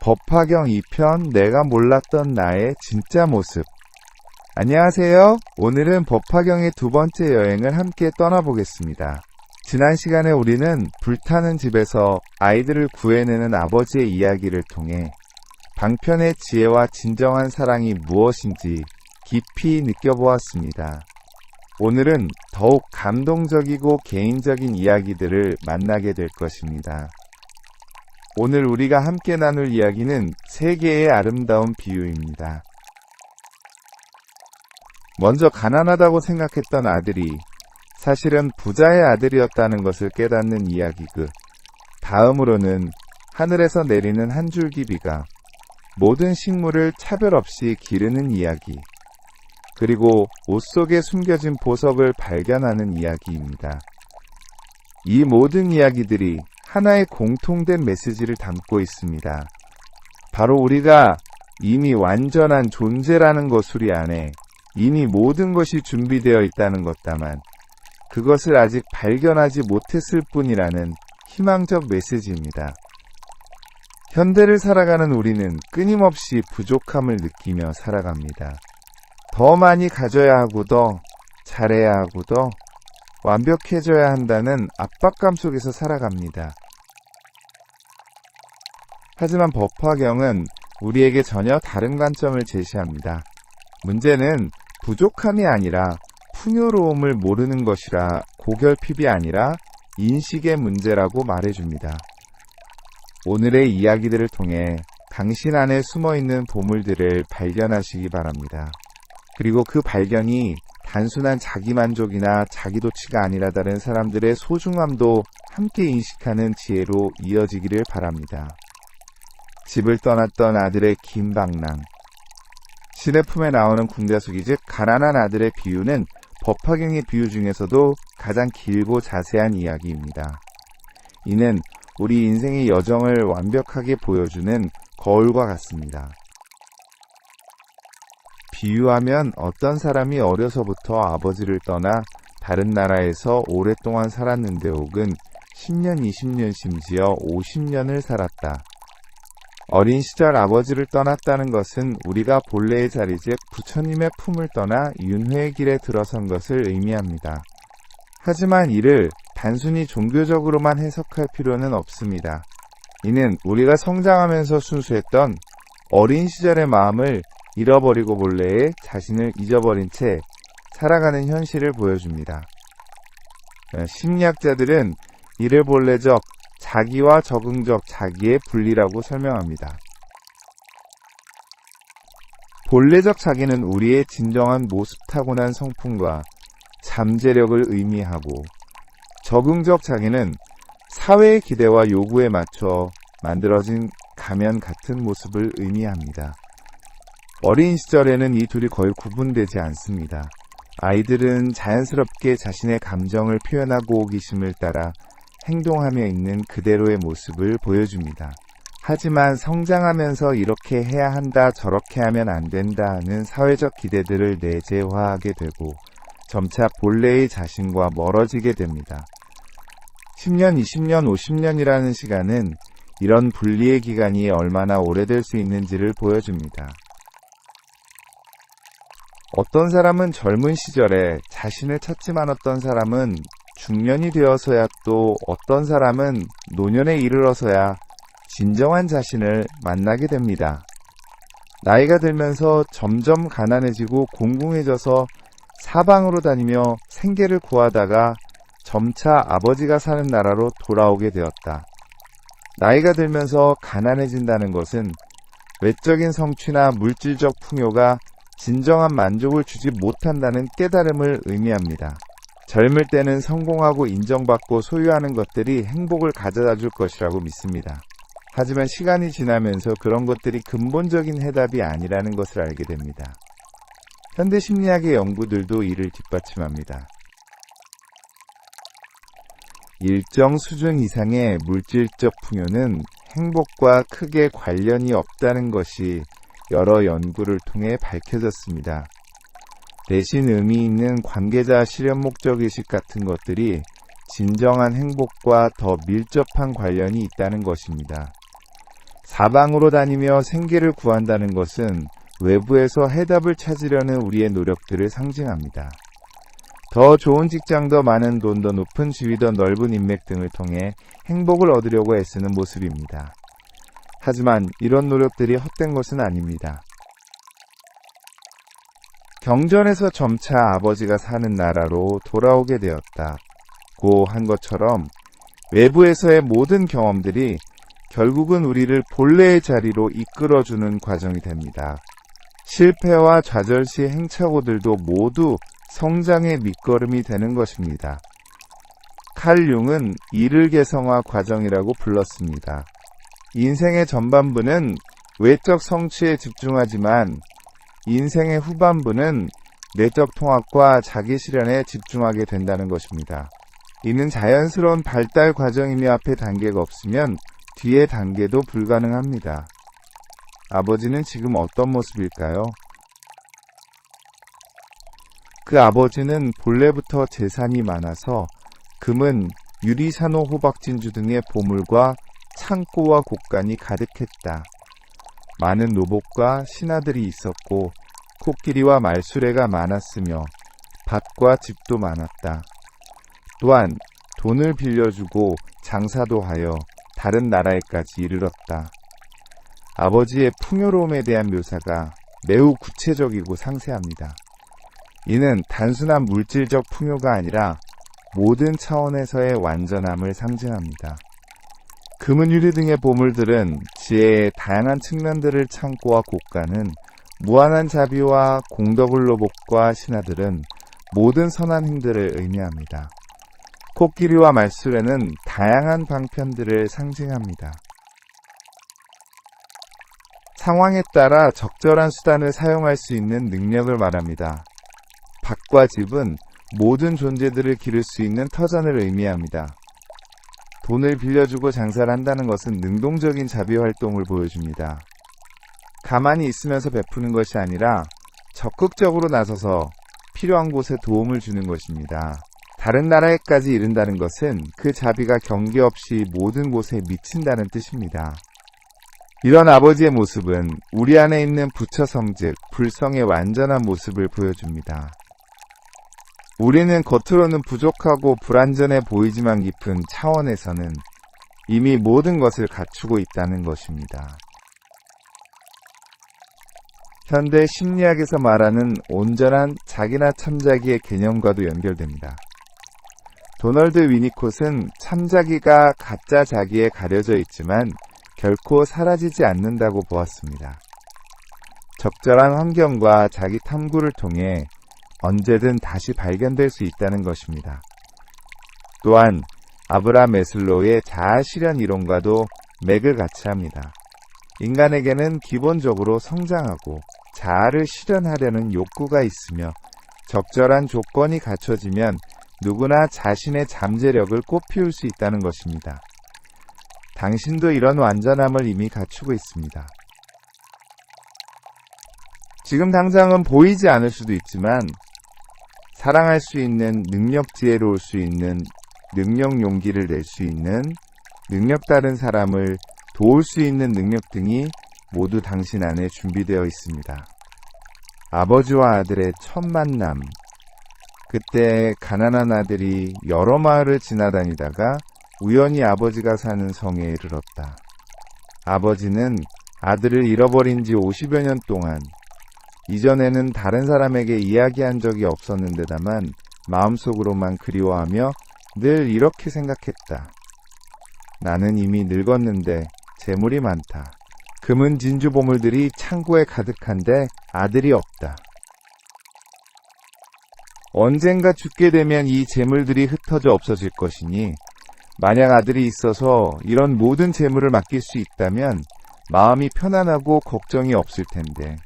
법화경 2편 내가 몰랐던 나의 진짜 모습. 안녕하세요. 오늘은 법화경의 두 번째 여행을 함께 떠나보겠습니다. 지난 시간에 우리는 불타는 집에서 아이들을 구해내는 아버지의 이야기를 통해 방편의 지혜와 진정한 사랑이 무엇인지 깊이 느껴보았습니다. 오늘은 더욱 감동적이고 개인적인 이야기들을 만나게 될 것입니다. 오늘 우리가 함께 나눌 이야기는 세 개의 아름다운 비유입니다. 먼저 가난하다고 생각했던 아들이 사실은 부자의 아들이었다는 것을 깨닫는 이야기고, 다음으로는 하늘에서 내리는 한 줄기 비가 모든 식물을 차별 없이 기르는 이야기, 그리고 옷 속에 숨겨진 보석을 발견하는 이야기입니다. 이 모든 이야기들이 하나의 공통된 메시지를 담고 있습니다. 바로 우리가 이미 완전한 존재라는 것 수리 안에 이미 모든 것이 준비되어 있다는 것 다만 그것을 아직 발견하지 못했을 뿐이라는 희망적 메시지입니다. 현대를 살아가는 우리는 끊임없이 부족함을 느끼며 살아갑니다. 더 많이 가져야 하고 더 잘해야 하고 더 완벽해져야 한다는 압박감 속에서 살아갑니다. 하지만 법화경은 우리에게 전혀 다른 관점을 제시합니다. 문제는 부족함이 아니라 풍요로움을 모르는 것이라 고결핍이 아니라 인식의 문제라고 말해줍니다. 오늘의 이야기들을 통해 당신 안에 숨어있는 보물들을 발견하시기 바랍니다. 그리고 그 발견이 단순한 자기만족이나 자기도취가 아니라 다른 사람들의 소중함도 함께 인식하는 지혜로 이어지기를 바랍니다. 집을 떠났던 아들의 긴 방랑. 신의 품에 나오는 궁자숙이 즉 가난한 아들의 비유는 법화경의 비유 중에서도 가장 길고 자세한 이야기입니다. 이는 우리 인생의 여정을 완벽하게 보여주는 거울과 같습니다. 비유하면 어떤 사람이 어려서부터 아버지를 떠나 다른 나라에서 오랫동안 살았는데 혹은 10년, 20년, 심지어 50년을 살았다. 어린 시절 아버지를 떠났다는 것은 우리가 본래의 자리 즉 부처님의 품을 떠나 윤회의 길에 들어선 것을 의미합니다. 하지만 이를 단순히 종교적으로만 해석할 필요는 없습니다. 이는 우리가 성장하면서 순수했던 어린 시절의 마음을 잃어버리고 본래의 자신을 잊어버린 채 살아가는 현실을 보여줍니다. 심리학자들은 이를 본래적 자기와 적응적 자기의 분리라고 설명합니다. 본래적 자기는 우리의 진정한 모습 타고난 성품과 잠재력을 의미하고, 적응적 자기는 사회의 기대와 요구에 맞춰 만들어진 가면 같은 모습을 의미합니다. 어린 시절에는 이 둘이 거의 구분되지 않습니다. 아이들은 자연스럽게 자신의 감정을 표현하고 호기심을 따라 행동하며 있는 그대로의 모습을 보여줍니다. 하지만 성장하면서 이렇게 해야 한다, 저렇게 하면 안 된다 하는 사회적 기대들을 내재화하게 되고 점차 본래의 자신과 멀어지게 됩니다. 10년, 20년, 50년이라는 시간은 이런 분리의 기간이 얼마나 오래될 수 있는지를 보여줍니다. 어떤 사람은 젊은 시절에 자신을 찾지만 어떤 사람은 중년이 되어서야 또 어떤 사람은 노년에 이르러서야 진정한 자신을 만나게 됩니다. 나이가 들면서 점점 가난해지고 공공해져서 사방으로 다니며 생계를 구하다가 점차 아버지가 사는 나라로 돌아오게 되었다. 나이가 들면서 가난해진다는 것은 외적인 성취나 물질적 풍요가 진정한 만족을 주지 못한다는 깨달음을 의미합니다. 젊을 때는 성공하고 인정받고 소유하는 것들이 행복을 가져다 줄 것이라고 믿습니다. 하지만 시간이 지나면서 그런 것들이 근본적인 해답이 아니라는 것을 알게 됩니다. 현대 심리학의 연구들도 이를 뒷받침합니다. 일정 수준 이상의 물질적 풍요는 행복과 크게 관련이 없다는 것이 여러 연구를 통해 밝혀졌습니다. 대신 의미 있는 관계자 실현 목적의식 같은 것들이 진정한 행복과 더 밀접한 관련이 있다는 것입니다. 사방으로 다니며 생계를 구한다는 것은 외부에서 해답을 찾으려는 우리의 노력들을 상징합니다. 더 좋은 직장, 더 많은 돈, 더 높은 지위, 더 넓은 인맥 등을 통해 행복을 얻으려고 애쓰는 모습입니다. 하지만 이런 노력들이 헛된 것은 아닙니다. 경전에서 점차 아버지가 사는 나라로 돌아오게 되었다고 한 것처럼 외부에서의 모든 경험들이 결국은 우리를 본래의 자리로 이끌어주는 과정이 됩니다. 실패와 좌절시 행착오들도 모두 성장의 밑거름이 되는 것입니다. 칼 융은 이를 개성화 과정이라고 불렀습니다. 인생의 전반부는 외적 성취에 집중하지만 인생의 후반부는 내적 통합과 자기 실현에 집중하게 된다는 것입니다. 이는 자연스러운 발달 과정이며 앞에 단계가 없으면 뒤의 단계도 불가능합니다. 아버지는 지금 어떤 모습일까요? 그 아버지는 본래부터 재산이 많아서 금은 유리, 산호, 호박, 진주 등의 보물과 창고와 곳간이 가득했다. 많은 노복과 신하들이 있었고 코끼리와 말수레가 많았으며 밭과 집도 많았다. 또한 돈을 빌려주고 장사도 하여 다른 나라에까지 이르렀다. 아버지의 풍요로움에 대한 묘사가 매우 구체적이고 상세합니다. 이는 단순한 물질적 풍요가 아니라 모든 차원에서의 완전함을 상징합니다. 금은, 유리 등의 보물들은 지혜의 다양한 측면들을 창고와 곳간은 무한한 자비와 공덕을 노복과 신하들은 모든 선한 행들을 의미합니다. 코끼리와 말수레는 다양한 방편들을 상징합니다. 상황에 따라 적절한 수단을 사용할 수 있는 능력을 말합니다. 밭과 집은 모든 존재들을 기를 수 있는 터전을 의미합니다. 돈을 빌려주고 장사를 한다는 것은 능동적인 자비활동을 보여줍니다. 가만히 있으면서 베푸는 것이 아니라 적극적으로 나서서 필요한 곳에 도움을 주는 것입니다. 다른 나라에까지 이른다는 것은 그 자비가 경계 없이 모든 곳에 미친다는 뜻입니다. 이런 아버지의 모습은 우리 안에 있는 부처성 즉 불성의 완전한 모습을 보여줍니다. 우리는 겉으로는 부족하고 불완전해 보이지만 깊은 차원에서는 이미 모든 것을 갖추고 있다는 것입니다. 현대 심리학에서 말하는 온전한 자기나 참자기의 개념과도 연결됩니다. 도널드 위니콧은 참자기가 가짜 자기에 가려져 있지만 결코 사라지지 않는다고 보았습니다. 적절한 환경과 자기 탐구를 통해 언제든 다시 발견될 수 있다는 것입니다. 또한 아브라함 매슬로우의 자아 실현 이론과도 맥을 같이 합니다. 인간에게는 기본적으로 성장하고 자아를 실현하려는 욕구가 있으며 적절한 조건이 갖춰지면 누구나 자신의 잠재력을 꽃피울 수 있다는 것입니다. 당신도 이런 완전함을 이미 갖추고 있습니다. 지금 당장은 보이지 않을 수도 있지만 사랑할 수 있는, 능력 지혜로울 수 있는, 능력 용기를 낼 수 있는, 능력 다른 사람을 도울 수 있는 능력 등이 모두 당신 안에 준비되어 있습니다. 아버지와 아들의 첫 만남. 그때 가난한 아들이 여러 마을을 지나다니다가 우연히 아버지가 사는 성에 이르렀다. 아버지는 아들을 잃어버린 지 50여 년 동안 이전에는 다른 사람에게 이야기한 적이 없었는데다만 마음속으로만 그리워하며 늘 이렇게 생각했다. 나는 이미 늙었는데 재물이 많다. 금은 진주 보물들이 창고에 가득한데 아들이 없다. 언젠가 죽게 되면 이 재물들이 흩어져 없어질 것이니 만약 아들이 있어서 이런 모든 재물을 맡길 수 있다면 마음이 편안하고 걱정이 없을 텐데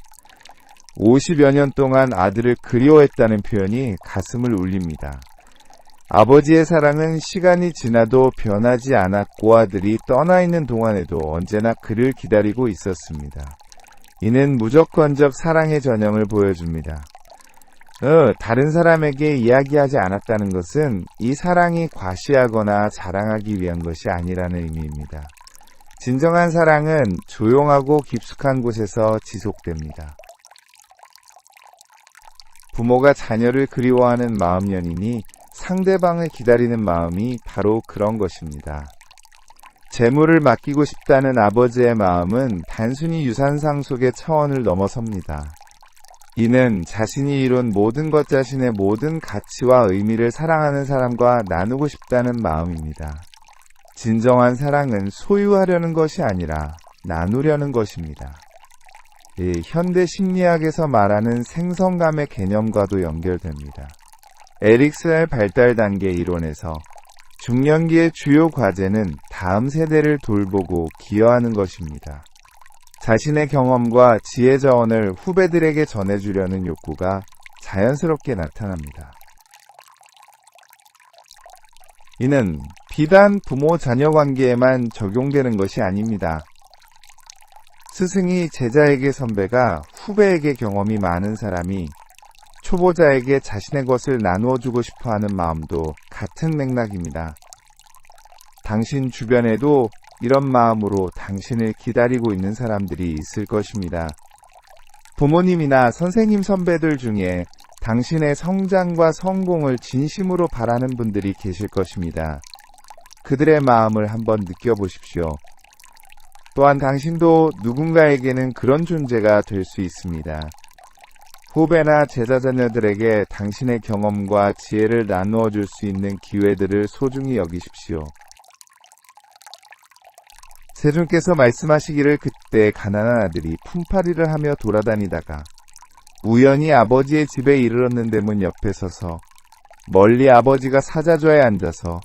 50여 년 동안 아들을 그리워했다는 표현이 가슴을 울립니다. 아버지의 사랑은 시간이 지나도 변하지 않았고 아들이 떠나 있는 동안에도 언제나 그를 기다리고 있었습니다. 이는 무조건적 사랑의 전형을 보여줍니다. 다른 사람에게 이야기하지 않았다는 것은 이 사랑이 과시하거나 자랑하기 위한 것이 아니라는 의미입니다. 진정한 사랑은 조용하고 깊숙한 곳에서 지속됩니다. 부모가 자녀를 그리워하는 마음연이니 상대방을 기다리는 마음이 바로 그런 것입니다. 재물을 맡기고 싶다는 아버지의 마음은 단순히 유산상 속의 차원을 넘어섭니다. 이는 자신이 이룬 모든 것 자신의 모든 가치와 의미를 사랑하는 사람과 나누고 싶다는 마음입니다. 진정한 사랑은 소유하려는 것이 아니라 나누려는 것입니다. 현대 심리학에서 말하는 생성감의 개념과도 연결됩니다. 에릭슨의 발달 단계 이론에서 중년기의 주요 과제는 다음 세대를 돌보고 기여하는 것입니다. 자신의 경험과 지혜 자원을 후배들에게 전해주려는 욕구가 자연스럽게 나타납니다. 이는 비단 부모-자녀 관계에만 적용되는 것이 아닙니다. 스승이 제자에게 선배가 후배에게 경험이 많은 사람이 초보자에게 자신의 것을 나누어주고 싶어하는 마음도 같은 맥락입니다. 당신 주변에도 이런 마음으로 당신을 기다리고 있는 사람들이 있을 것입니다. 부모님이나 선생님 선배들 중에 당신의 성장과 성공을 진심으로 바라는 분들이 계실 것입니다. 그들의 마음을 한번 느껴보십시오. 또한 당신도 누군가에게는 그런 존재가 될 수 있습니다. 후배나 제자자녀들에게 당신의 경험과 지혜를 나누어 줄 수 있는 기회들을 소중히 여기십시오. 세존께서 말씀하시기를 그때 가난한 아들이 품팔이를 하며 돌아다니다가 우연히 아버지의 집에 이르렀는데 문 옆에 서서 멀리 아버지가 사자좌에 앉아서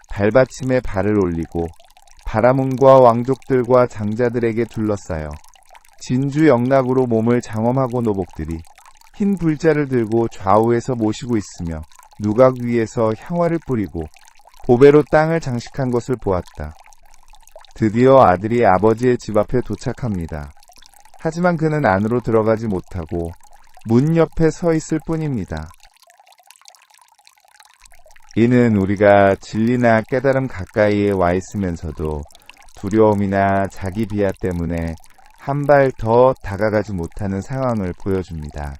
발받침에 발을 올리고 바라문과 왕족들과 장자들에게 둘러싸여 진주영락으로 몸을 장엄하고 노복들이 흰 불자를 들고 좌우에서 모시고 있으며 누각 위에서 향화를 뿌리고 보배로 땅을 장식한 것을 보았다. 드디어 아들이 아버지의 집 앞에 도착합니다. 하지만 그는 안으로 들어가지 못하고 문 옆에 서 있을 뿐입니다. 이는 우리가 진리나 깨달음 가까이에 와 있으면서도 두려움이나 자기 비하 때문에 한 발 더 다가가지 못하는 상황을 보여줍니다.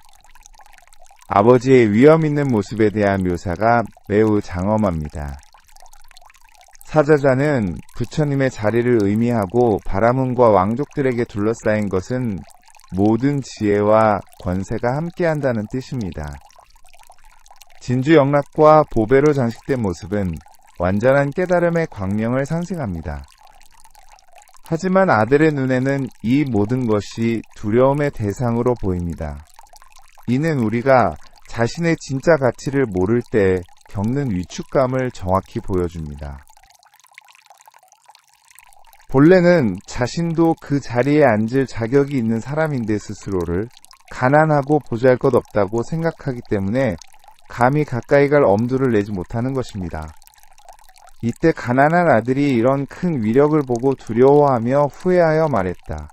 아버지의 위험 있는 모습에 대한 묘사가 매우 장엄합니다. 사자자는 부처님의 자리를 의미하고 바라문과 왕족들에게 둘러싸인 것은 모든 지혜와 권세가 함께한다는 뜻입니다. 진주영락과 보배로 장식된 모습은 완전한 깨달음의 광명을 상징합니다. 하지만 아들의 눈에는 이 모든 것이 두려움의 대상으로 보입니다. 이는 우리가 자신의 진짜 가치를 모를 때 겪는 위축감을 정확히 보여줍니다. 본래는 자신도 그 자리에 앉을 자격이 있는 사람인데 스스로를 가난하고 보잘것없다고 생각하기 때문에 감히 가까이 갈 엄두를 내지 못하는 것입니다. 이때 가난한 아들이 이런 큰 위력을 보고 두려워하며 후회하여 말했다.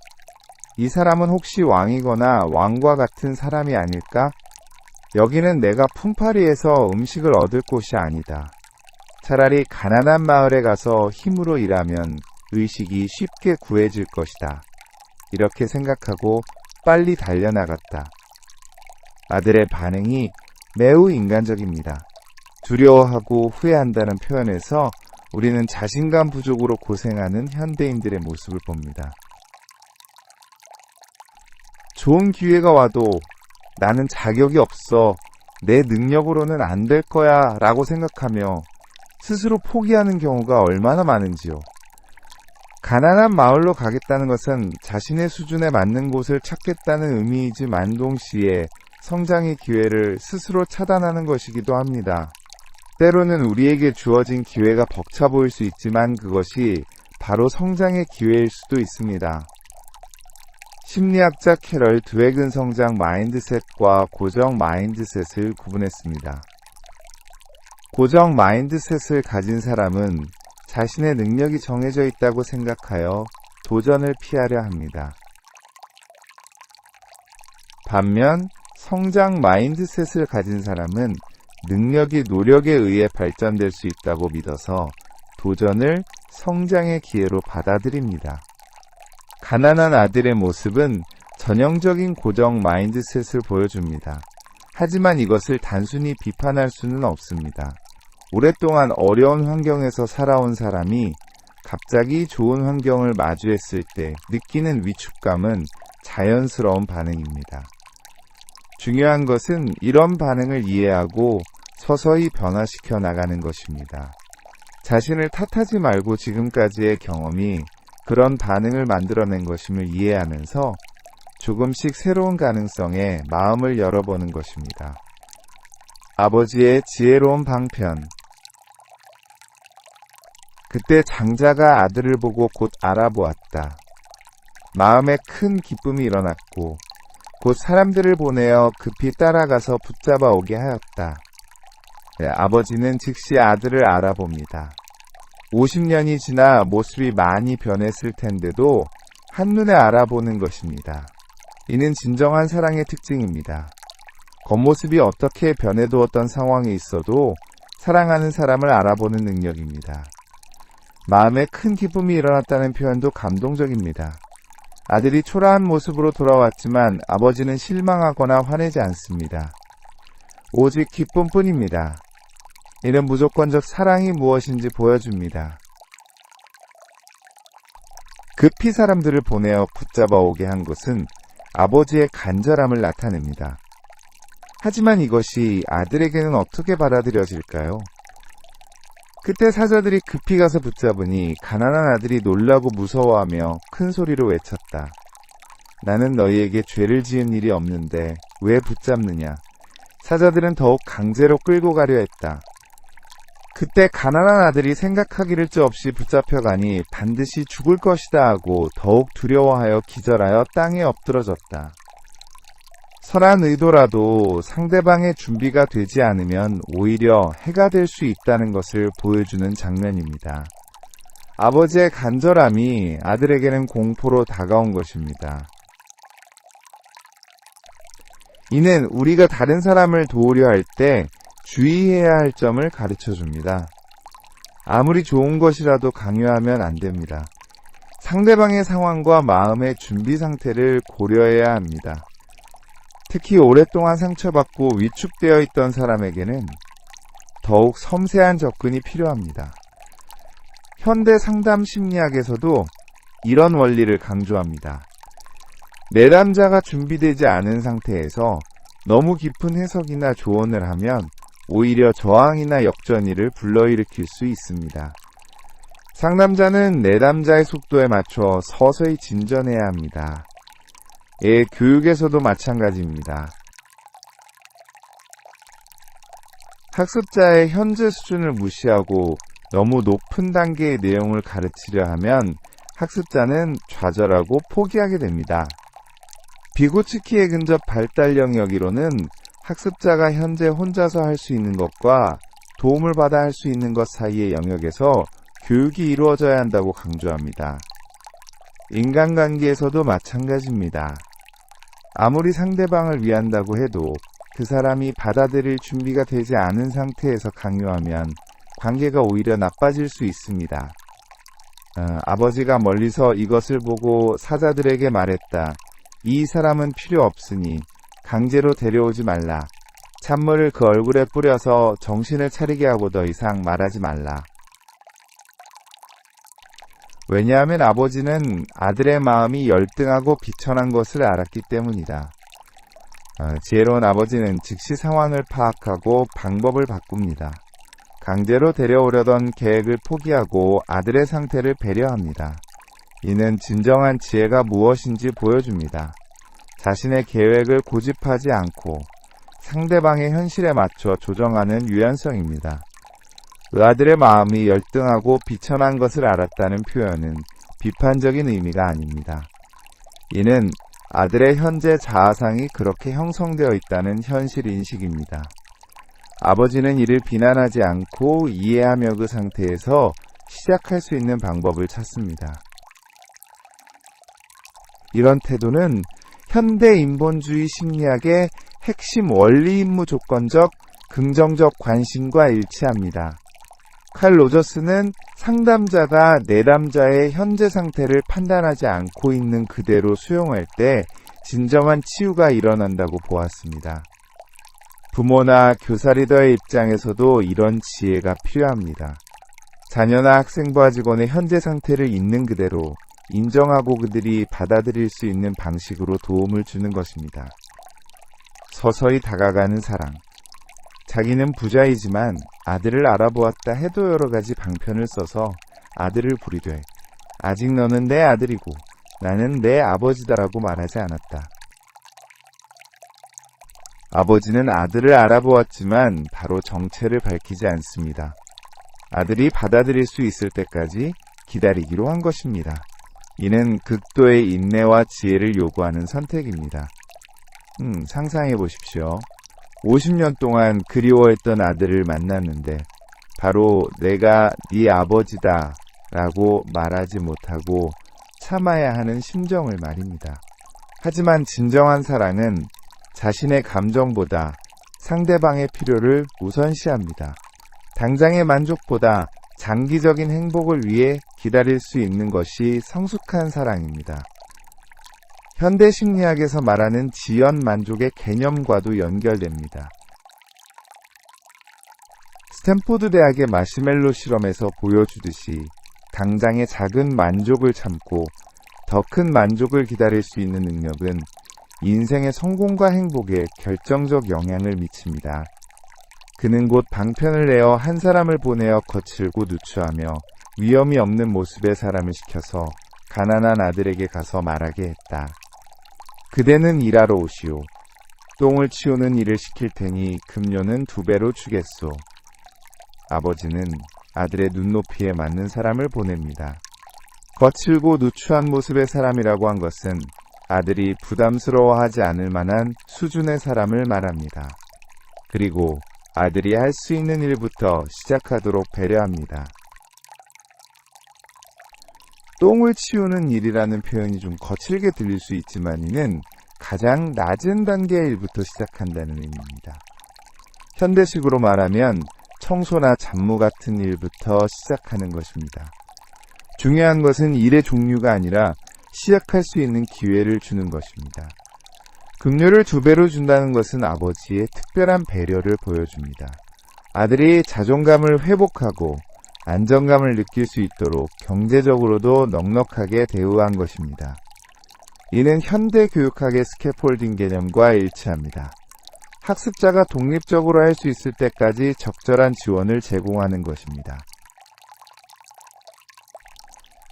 이 사람은 혹시 왕이거나 왕과 같은 사람이 아닐까? 여기는 내가 품팔이에서 음식을 얻을 곳이 아니다. 차라리 가난한 마을에 가서 힘으로 일하면 의식이 쉽게 구해질 것이다. 이렇게 생각하고 빨리 달려나갔다. 아들의 반응이 매우 인간적입니다. 두려워하고 후회한다는 표현에서 우리는 자신감 부족으로 고생하는 현대인들의 모습을 봅니다. 좋은 기회가 와도 나는 자격이 없어, 내 능력으로는 안 될 거야 라고 생각하며 스스로 포기하는 경우가 얼마나 많은지요. 가난한 마을로 가겠다는 것은 자신의 수준에 맞는 곳을 찾겠다는 의미이지만 동시에 성장의 기회를 스스로 차단하는 것이기도 합니다. 때로는 우리에게 주어진 기회가 벅차 보일 수 있지만 그것이 바로 성장의 기회일 수도 있습니다. 심리학자 캐럴 드웨근 성장 마인드셋과 고정 마인드셋을 구분했습니다. 고정 마인드셋을 가진 사람은 자신의 능력이 정해져 있다고 생각하여 도전을 피하려 합니다. 반면 성장 마인드셋을 가진 사람은 능력이 노력에 의해 발전될 수 있다고 믿어서 도전을 성장의 기회로 받아들입니다. 가난한 아들의 모습은 전형적인 고정 마인드셋을 보여줍니다. 하지만 이것을 단순히 비판할 수는 없습니다. 오랫동안 어려운 환경에서 살아온 사람이 갑자기 좋은 환경을 마주했을 때 느끼는 위축감은 자연스러운 반응입니다. 중요한 것은 이런 반응을 이해하고 서서히 변화시켜 나가는 것입니다. 자신을 탓하지 말고 지금까지의 경험이 그런 반응을 만들어낸 것임을 이해하면서 조금씩 새로운 가능성에 마음을 열어보는 것입니다. 아버지의 지혜로운 방편. 그때 장자가 아들을 보고 곧 알아보았다. 마음에 큰 기쁨이 일어났고 곧 사람들을 보내어 급히 따라가서 붙잡아 오게 하였다. 아버지는 즉시 아들을 알아봅니다. 50년이 지나 모습이 많이 변했을 텐데도 한눈에 알아보는 것입니다. 이는 진정한 사랑의 특징입니다. 겉모습이 어떻게 변해두었던 상황에 있어도 사랑하는 사람을 알아보는 능력입니다. 마음에 큰 기쁨이 일어났다는 표현도 감동적입니다. 아들이 초라한 모습으로 돌아왔지만 아버지는 실망하거나 화내지 않습니다. 오직 기쁨뿐입니다. 이는 무조건적 사랑이 무엇인지 보여줍니다. 급히 사람들을 보내어 붙잡아 오게 한 것은 아버지의 간절함을 나타냅니다. 하지만 이것이 아들에게는 어떻게 받아들여질까요? 그때 사자들이 급히 가서 붙잡으니 가난한 아들이 놀라고 무서워하며 큰 소리로 외쳤다. 나는 너희에게 죄를 지은 일이 없는데 왜 붙잡느냐? 사자들은 더욱 강제로 끌고 가려 했다. 그때 가난한 아들이 생각하기를 수 없이 붙잡혀가니 반드시 죽을 것이다 하고 더욱 두려워하여 기절하여 땅에 엎드러졌다. 선한 의도라도 상대방의 준비가 되지 않으면 오히려 해가 될 수 있다는 것을 보여주는 장면입니다. 아버지의 간절함이 아들에게는 공포로 다가온 것입니다. 이는 우리가 다른 사람을 도우려 할 때 주의해야 할 점을 가르쳐 줍니다. 아무리 좋은 것이라도 강요하면 안 됩니다. 상대방의 상황과 마음의 준비 상태를 고려해야 합니다. 특히 오랫동안 상처받고 위축되어 있던 사람에게는 더욱 섬세한 접근이 필요합니다. 현대 상담 심리학에서도 이런 원리를 강조합니다. 내담자가 준비되지 않은 상태에서 너무 깊은 해석이나 조언을 하면 오히려 저항이나 역전일을 불러일으킬 수 있습니다. 상담자는 내담자의 속도에 맞춰 서서히 진전해야 합니다. 교육에서도 마찬가지입니다. 학습자의 현재 수준을 무시하고 너무 높은 단계의 내용을 가르치려 하면 학습자는 좌절하고 포기하게 됩니다. 비고치키에 근접 발달 영역이로는 학습자가 현재 혼자서 할 수 있는 것과 도움을 받아 할 수 있는 것 사이의 영역에서 교육이 이루어져야 한다고 강조합니다. 인간관계에서도 마찬가지입니다. 아무리 상대방을 위한다고 해도 그 사람이 받아들일 준비가 되지 않은 상태에서 강요하면 관계가 오히려 나빠질 수 있습니다. 아버지가 멀리서 이것을 보고 사자들에게 말했다. 이 사람은 필요 없으니 강제로 데려오지 말라. 찬물을 그 얼굴에 뿌려서 정신을 차리게 하고 더 이상 말하지 말라. 왜냐하면 아버지는 아들의 마음이 열등하고 비천한 것을 알았기 때문이다. 지혜로운 아버지는 즉시 상황을 파악하고 방법을 바꿉니다. 강제로 데려오려던 계획을 포기하고 아들의 상태를 배려합니다. 이는 진정한 지혜가 무엇인지 보여줍니다. 자신의 계획을 고집하지 않고 상대방의 현실에 맞춰 조정하는 유연성입니다. 아들의 마음이 열등하고 비천한 것을 알았다는 표현은 비판적인 의미가 아닙니다. 이는 아들의 현재 자아상이 그렇게 형성되어 있다는 현실 인식입니다. 아버지는 이를 비난하지 않고 이해하며 그 상태에서 시작할 수 있는 방법을 찾습니다. 이런 태도는 현대 인본주의 심리학의 핵심 원리 임무 조건적 긍정적 관심과 일치합니다. 칼 로저스는 상담자가 내담자의 현재 상태를 판단하지 않고 있는 그대로 수용할 때 진정한 치유가 일어난다고 보았습니다. 부모나 교사 리더의 입장에서도 이런 지혜가 필요합니다. 자녀나 학생부와 직원의 현재 상태를 있는 그대로 인정하고 그들이 받아들일 수 있는 방식으로 도움을 주는 것입니다. 서서히 다가가는 사랑. 자기는 부자이지만 아들을 알아보았다 해도 여러 가지 방편을 써서 아들을 부리되 아직 너는 내 아들이고 나는 내 아버지다라고 말하지 않았다. 아버지는 아들을 알아보았지만 바로 정체를 밝히지 않습니다. 아들이 받아들일 수 있을 때까지 기다리기로 한 것입니다. 이는 극도의 인내와 지혜를 요구하는 선택입니다. 상상해 보십시오. 50년 동안 그리워했던 아들을 만났는데 바로 내가 네 아버지다 라고 말하지 못하고 참아야 하는 심정을 말입니다. 하지만 진정한 사랑은 자신의 감정보다 상대방의 필요를 우선시합니다. 당장의 만족보다 장기적인 행복을 위해 기다릴 수 있는 것이 성숙한 사랑입니다. 현대 심리학에서 말하는 지연 만족의 개념과도 연결됩니다. 스탠포드 대학의 마시멜로 실험에서 보여주듯이 당장의 작은 만족을 참고 더 큰 만족을 기다릴 수 있는 능력은 인생의 성공과 행복에 결정적 영향을 미칩니다. 그는 곧 방편을 내어 한 사람을 보내어 거칠고 누추하며 위험이 없는 모습의 사람을 시켜서 가난한 아들에게 가서 말하게 했다. 그대는 일하러 오시오. 똥을 치우는 일을 시킬 테니 급료는 2배로 주겠소. 아버지는 아들의 눈높이에 맞는 사람을 보냅니다. 거칠고 누추한 모습의 사람이라고 한 것은 아들이 부담스러워하지 않을 만한 수준의 사람을 말합니다. 그리고 아들이 할 수 있는 일부터 시작하도록 배려합니다. 똥을 치우는 일이라는 표현이 좀 거칠게 들릴 수 있지만 이는 가장 낮은 단계의 일부터 시작한다는 의미입니다. 현대식으로 말하면 청소나 잡무 같은 일부터 시작하는 것입니다. 중요한 것은 일의 종류가 아니라 시작할 수 있는 기회를 주는 것입니다. 급료를 2배로 준다는 것은 아버지의 특별한 배려를 보여줍니다. 아들이 자존감을 회복하고 안정감을 느낄 수 있도록 경제적으로도 넉넉하게 대우한 것입니다. 이는 현대 교육학의 스캐폴딩 개념과 일치합니다. 학습자가 독립적으로 할 수 있을 때까지 적절한 지원을 제공하는 것입니다.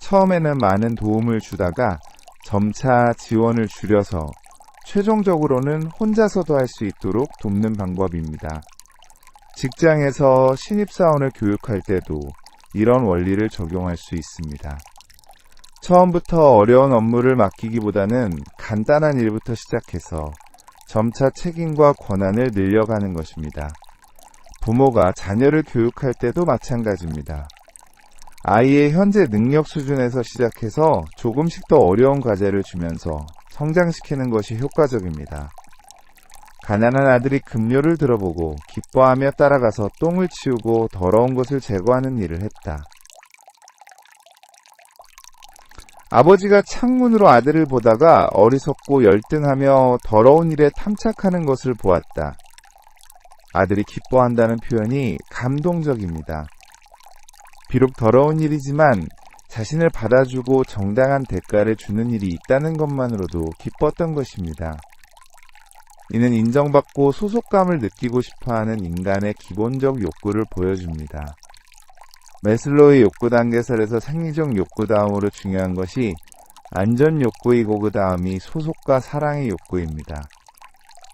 처음에는 많은 도움을 주다가 점차 지원을 줄여서 최종적으로는 혼자서도 할 수 있도록 돕는 방법입니다. 직장에서 신입사원을 교육할 때도 이런 원리를 적용할 수 있습니다. 처음부터 어려운 업무를 맡기기보다는 간단한 일부터 시작해서 점차 책임과 권한을 늘려가는 것입니다. 부모가 자녀를 교육할 때도 마찬가지입니다. 아이의 현재 능력 수준에서 시작해서 조금씩 더 어려운 과제를 주면서 성장시키는 것이 효과적입니다. 가난한 아들이 급료를 들어보고 기뻐하며 따라가서 똥을 치우고 더러운 것을 제거하는 일을 했다. 아버지가 창문으로 아들을 보다가 어리석고 열등하며 더러운 일에 탐착하는 것을 보았다. 아들이 기뻐한다는 표현이 감동적입니다. 비록 더러운 일이지만 자신을 받아주고 정당한 대가를 주는 일이 있다는 것만으로도 기뻤던 것입니다. 이는 인정받고 소속감을 느끼고 싶어하는 인간의 기본적 욕구를 보여줍니다. 매슬로우의 욕구 단계설에서 생리적 욕구 다음으로 중요한 것이 안전 욕구이고 그 다음이 소속과 사랑의 욕구입니다.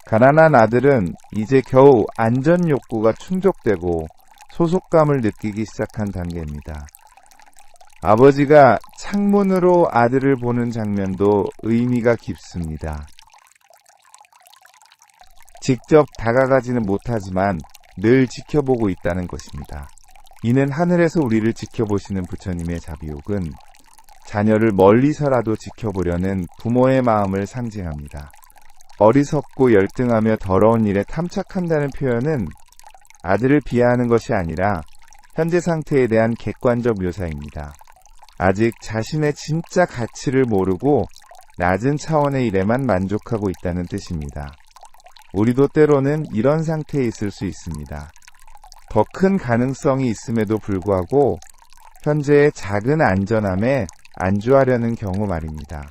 가난한 아들은 이제 겨우 안전 욕구가 충족되고 소속감을 느끼기 시작한 단계입니다. 아버지가 창문으로 아들을 보는 장면도 의미가 깊습니다. 직접 다가가지는 못하지만 늘 지켜보고 있다는 것입니다. 이는 하늘에서 우리를 지켜보시는 부처님의 자비욕은 자녀를 멀리서라도 지켜보려는 부모의 마음을 상징합니다. 어리석고 열등하며 더러운 일에 탐착한다는 표현은 아들을 비하하는 것이 아니라 현재 상태에 대한 객관적 묘사입니다. 아직 자신의 진짜 가치를 모르고 낮은 차원의 일에만 만족하고 있다는 뜻입니다. 우리도 때로는 이런 상태에 있을 수 있습니다. 더 큰 가능성이 있음에도 불구하고 현재의 작은 안전함에 안주하려는 경우 말입니다.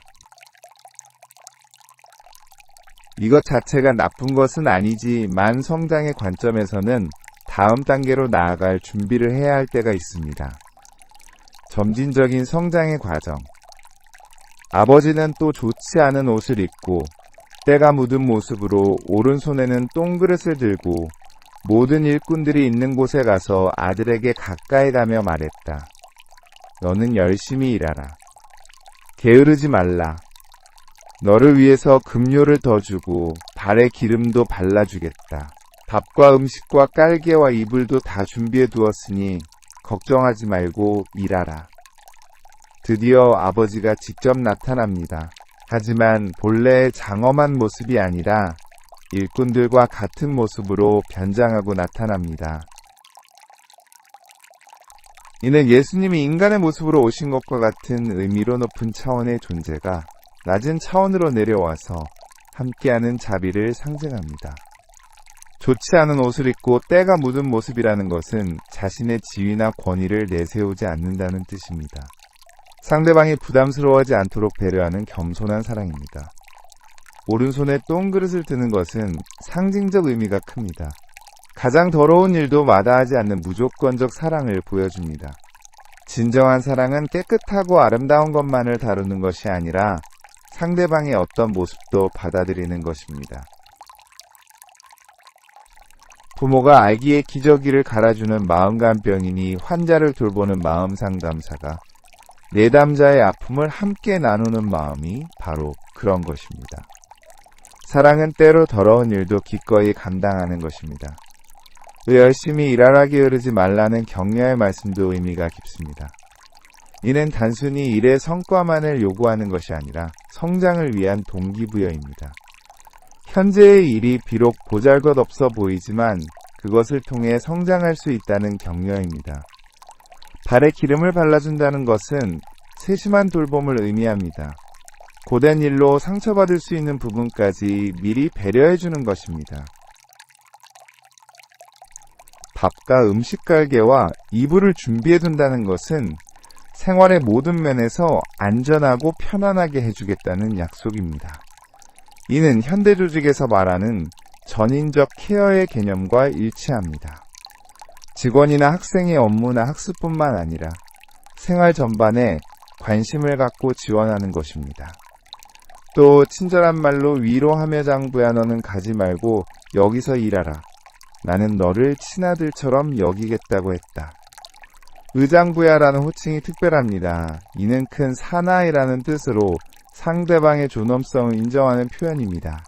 이것 자체가 나쁜 것은 아니지만 성장의 관점에서는 다음 단계로 나아갈 준비를 해야 할 때가 있습니다. 점진적인 성장의 과정. 아버지는 또 좋지 않은 옷을 입고 때가 묻은 모습으로 오른손에는 똥그릇을 들고 모든 일꾼들이 있는 곳에 가서 아들에게 가까이 가며 말했다. 너는 열심히 일하라. 게으르지 말라. 너를 위해서 급료를 더 주고 발에 기름도 발라주겠다. 밥과 음식과 깔개와 이불도 다 준비해 두었으니 걱정하지 말고 일하라. 드디어 아버지가 직접 나타납니다. 하지만 본래의 장엄한 모습이 아니라 일꾼들과 같은 모습으로 변장하고 나타납니다. 이는 예수님이 인간의 모습으로 오신 것과 같은 의미로 높은 차원의 존재가 낮은 차원으로 내려와서 함께하는 자비를 상징합니다. 좋지 않은 옷을 입고 때가 묻은 모습이라는 것은 자신의 지위나 권위를 내세우지 않는다는 뜻입니다. 상대방이 부담스러워하지 않도록 배려하는 겸손한 사랑입니다. 오른손에 똥그릇을 드는 것은 상징적 의미가 큽니다. 가장 더러운 일도 마다하지 않는 무조건적 사랑을 보여줍니다. 진정한 사랑은 깨끗하고 아름다운 것만을 다루는 것이 아니라 상대방의 어떤 모습도 받아들이는 것입니다. 부모가 아기의 기저귀를 갈아주는 마음간병이니 환자를 돌보는 마음상담사가 내담자의 아픔을 함께 나누는 마음이 바로 그런 것입니다. 사랑은 때로 더러운 일도 기꺼이 감당하는 것입니다. 열심히 일하라 게으르지 말라는 격려의 말씀도 의미가 깊습니다. 이는 단순히 일의 성과만을 요구하는 것이 아니라 성장을 위한 동기부여입니다. 현재의 일이 비록 보잘것없어 보이지만 그것을 통해 성장할 수 있다는 격려입니다. 발에 기름을 발라준다는 것은 세심한 돌봄을 의미합니다. 고된 일로 상처받을 수 있는 부분까지 미리 배려해주는 것입니다. 밥과 음식 깔개와 이불을 준비해둔다는 것은 생활의 모든 면에서 안전하고 편안하게 해주겠다는 약속입니다. 이는 현대 조직에서 말하는 전인적 케어의 개념과 일치합니다. 직원이나 학생의 업무나 학습뿐만 아니라 생활 전반에 관심을 갖고 지원하는 것입니다. 또 친절한 말로 위로하며 장부야 너는 가지 말고 여기서 일하라. 나는 너를 친아들처럼 여기겠다고 했다. 의장부야라는 호칭이 특별합니다. 이는 큰 사나이라는 뜻으로 상대방의 존엄성을 인정하는 표현입니다.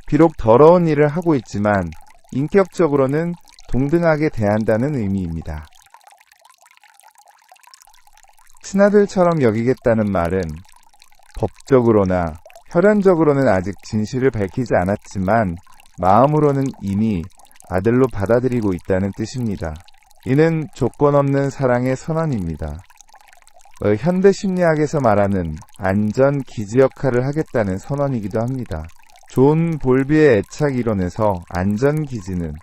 비록 더러운 일을 하고 있지만 인격적으로는 동등하게 대한다는 의미입니다. 친아들처럼 여기겠다는 말은 법적으로나 혈연적으로는 아직 진실을 밝히지 않았지만 마음으로는 이미 아들로 받아들이고 있다는 뜻입니다. 이는 조건 없는 사랑의 선언입니다. 현대 심리학에서 말하는 안전 기지 역할을 하겠다는 선언이기도 합니다. 존 볼비의 애착 이론에서 안전 기지는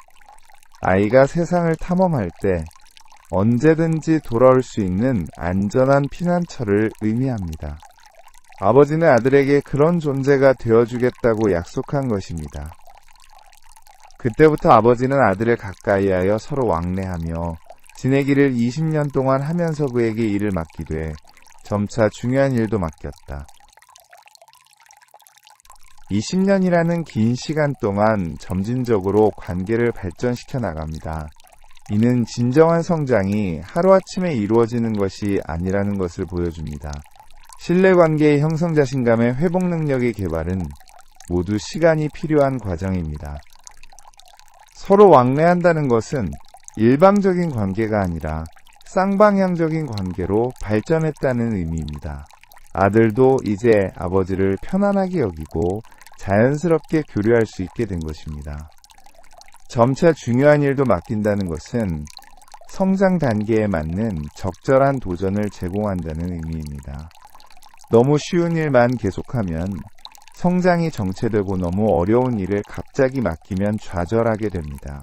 아이가 세상을 탐험할 때 언제든지 돌아올 수 있는 안전한 피난처를 의미합니다. 아버지는 아들에게 그런 존재가 되어주겠다고 약속한 것입니다. 그때부터 아버지는 아들을 가까이하여 서로 왕래하며 지내기를 20년 동안 하면서 그에게 일을 맡기되 점차 중요한 일도 맡겼다. 20년이라는 긴 시간 동안 점진적으로 관계를 발전시켜 나갑니다. 이는 진정한 성장이 하루아침에 이루어지는 것이 아니라는 것을 보여줍니다. 신뢰관계의 형성 자신감의 회복 능력의 개발은 모두 시간이 필요한 과정입니다. 서로 왕래한다는 것은 일방적인 관계가 아니라 쌍방향적인 관계로 발전했다는 의미입니다. 아들도 이제 아버지를 편안하게 여기고 자연스럽게 교류할 수 있게 된 것입니다. 점차 중요한 일도 맡긴다는 것은 성장 단계에 맞는 적절한 도전을 제공한다는 의미입니다. 너무 쉬운 일만 계속하면 성장이 정체되고 너무 어려운 일을 갑자기 맡기면 좌절하게 됩니다.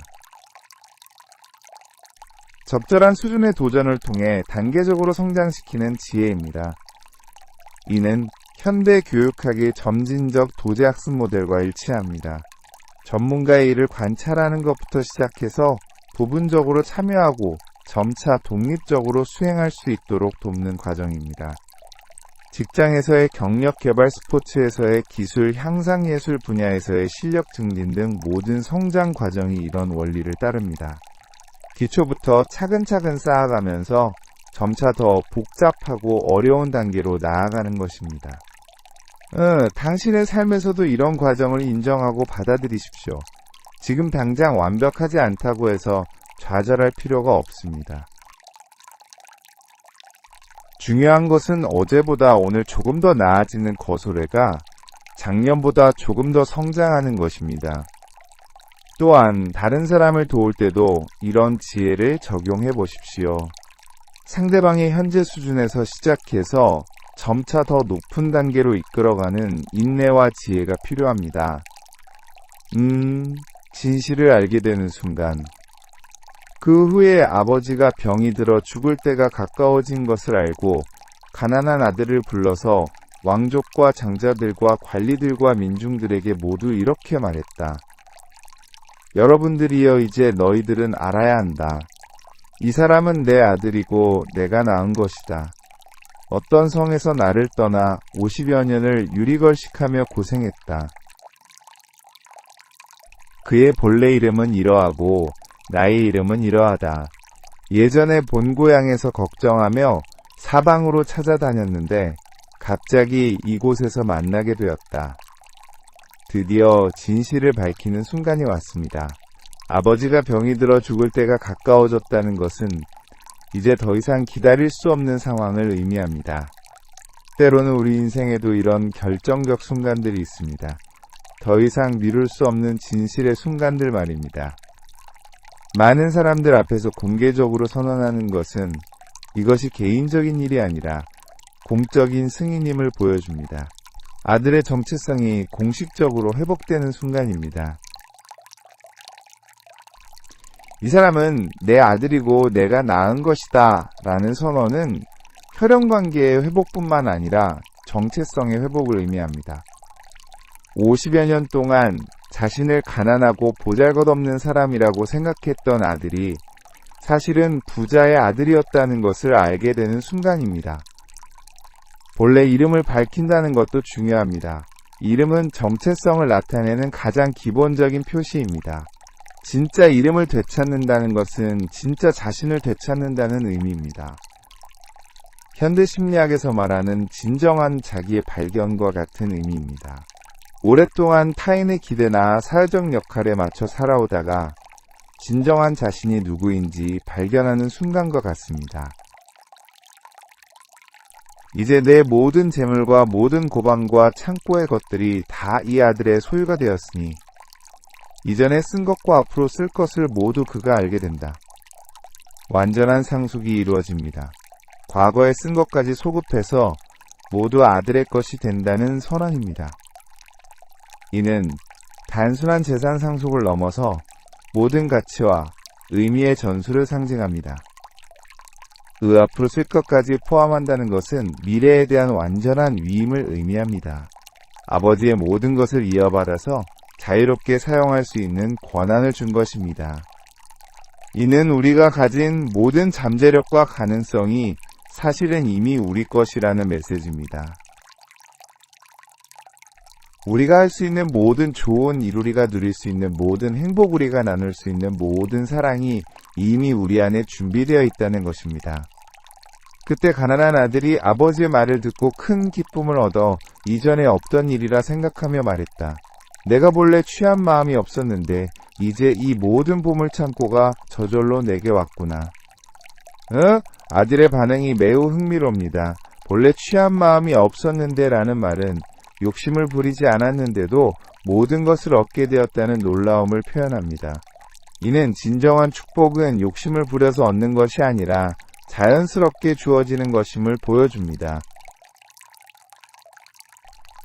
적절한 수준의 도전을 통해 단계적으로 성장시키는 지혜입니다. 이는 현대 교육학의 점진적 도제학습 모델과 일치합니다. 전문가의 일을 관찰하는 것부터 시작해서 부분적으로 참여하고 점차 독립적으로 수행할 수 있도록 돕는 과정입니다. 직장에서의 경력 개발, 스포츠에서의 기술, 향상 예술 분야에서의 실력 증진 등 모든 성장 과정이 이런 원리를 따릅니다. 기초부터 차근차근 쌓아가면서 점차 더 복잡하고 어려운 단계로 나아가는 것입니다. 당신의 삶에서도 이런 과정을 인정하고 받아들이십시오. 지금 당장 완벽하지 않다고 해서 좌절할 필요가 없습니다. 중요한 것은 어제보다 오늘 조금 더 나아지는 거소래가 작년보다 조금 더 성장하는 것입니다. 또한 다른 사람을 도울 때도 이런 지혜를 적용해 보십시오. 상대방의 현재 수준에서 시작해서 점차 더 높은 단계로 이끌어가는 인내와 지혜가 필요합니다. 진실을 알게 되는 순간, 그 후에 아버지가 병이 들어 죽을 때가 가까워진 것을 알고 가난한 아들을 불러서 왕족과 장자들과 관리들과 민중들에게 모두 이렇게 말했다. 여러분들이여, 이제 너희들은 알아야 한다. 이 사람은 내 아들이고 내가 낳은 것이다. 어떤 성에서 나를 떠나 50여 년을 유리걸식하며 고생했다. 그의 본래 이름은 이러하고 나의 이름은 이러하다. 예전에 본 고향에서 걱정하며 사방으로 찾아다녔는데 갑자기 이곳에서 만나게 되었다. 드디어 진실을 밝히는 순간이 왔습니다. 아버지가 병이 들어 죽을 때가 가까워졌다는 것은 이제 더 이상 기다릴 수 없는 상황을 의미합니다. 때로는 우리 인생에도 이런 결정적 순간들이 있습니다. 더 이상 미룰 수 없는 진실의 순간들 말입니다. 많은 사람들 앞에서 공개적으로 선언하는 것은 이것이 개인적인 일이 아니라 공적인 승인임을 보여줍니다. 아들의 정체성이 공식적으로 회복되는 순간입니다. 이 사람은 내 아들이고 내가 낳은 것이다 라는 선언은 혈연관계의 회복뿐만 아니라 정체성의 회복을 의미합니다. 50여 년 동안 자신을 가난하고 보잘것없는 사람이라고 생각했던 아들이 사실은 부자의 아들이었다는 것을 알게 되는 순간입니다. 본래 이름을 밝힌다는 것도 중요합니다. 이름은 정체성을 나타내는 가장 기본적인 표시입니다. 진짜 이름을 되찾는다는 것은 진짜 자신을 되찾는다는 의미입니다. 현대 심리학에서 말하는 진정한 자기의 발견과 같은 의미입니다. 오랫동안 타인의 기대나 사회적 역할에 맞춰 살아오다가 진정한 자신이 누구인지 발견하는 순간과 같습니다. 이제 내 모든 재물과 모든 고방과 창고의 것들이 다 이 아들의 소유가 되었으니 이전에 쓴 것과 앞으로 쓸 것을 모두 그가 알게 된다. 완전한 상속이 이루어집니다. 과거에 쓴 것까지 소급해서 모두 아들의 것이 된다는 선언입니다. 이는 단순한 재산 상속을 넘어서 모든 가치와 의미의 전수를 상징합니다. 앞으로 쓸 것까지 포함한다는 것은 미래에 대한 완전한 위임을 의미합니다. 아버지의 모든 것을 이어받아서 자유롭게 사용할 수 있는 권한을 준 것입니다. 이는 우리가 가진 모든 잠재력과 가능성이 사실은 이미 우리 것이라는 메시지입니다. 우리가 할 수 있는 모든 좋은 일, 우리가 누릴 수 있는 모든 행복, 우리가 나눌 수 있는 모든 사랑이 이미 우리 안에 준비되어 있다는 것입니다. 그때 가난한 아들이 아버지의 말을 듣고 큰 기쁨을 얻어 이전에 없던 일이라 생각하며 말했다. 내가 본래 취한 마음이 없었는데 이제 이 모든 보물 창고가 저절로 내게 왔구나. 아들의 반응이 매우 흥미롭니다. 본래 취한 마음이 없었는데 라는 말은 욕심을 부리지 않았는데도 모든 것을 얻게 되었다는 놀라움을 표현합니다. 이는 진정한 축복은 욕심을 부려서 얻는 것이 아니라 자연스럽게 주어지는 것임을 보여줍니다.